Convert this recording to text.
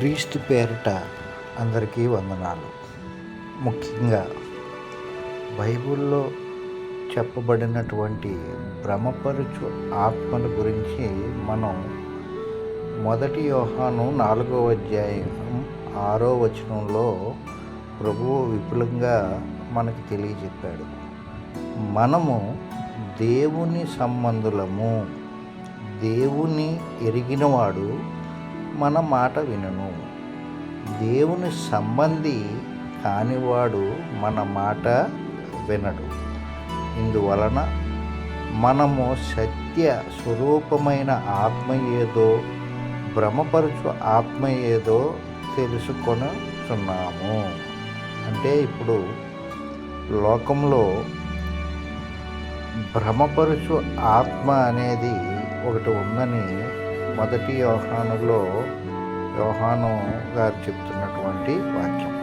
క్రీస్తు పేరిట అందరికీ వందనాలు. ముఖ్యంగా బైబిల్లో చెప్పబడినటువంటి భ్రమపరుచు ఆత్మల గురించి మనం 1 యోహాను 4వ అధ్యాయం 6వ వచనంలో ప్రభువు విపులంగా మనకు తెలియజెప్పాడు. మనము దేవుని సంబంధులము, దేవుని ఎరిగినవాడు మన మాట వినును, దేవుని సంబంధి కానివాడు మన మాట వినడు. ఇందువలన మనము సత్య స్వరూపమైన ఆత్మ ఏదో భ్రమపరచు ఆత్మ ఏదో తెలుసుకొనుచున్నాము. అంటే ఇప్పుడు లోకంలో భ్రమపరుచు ఆత్మ అనేది ఒకటి ఉందని 1 యోహానులో యోహాను గారు చెప్తున్నటువంటి వాక్యం.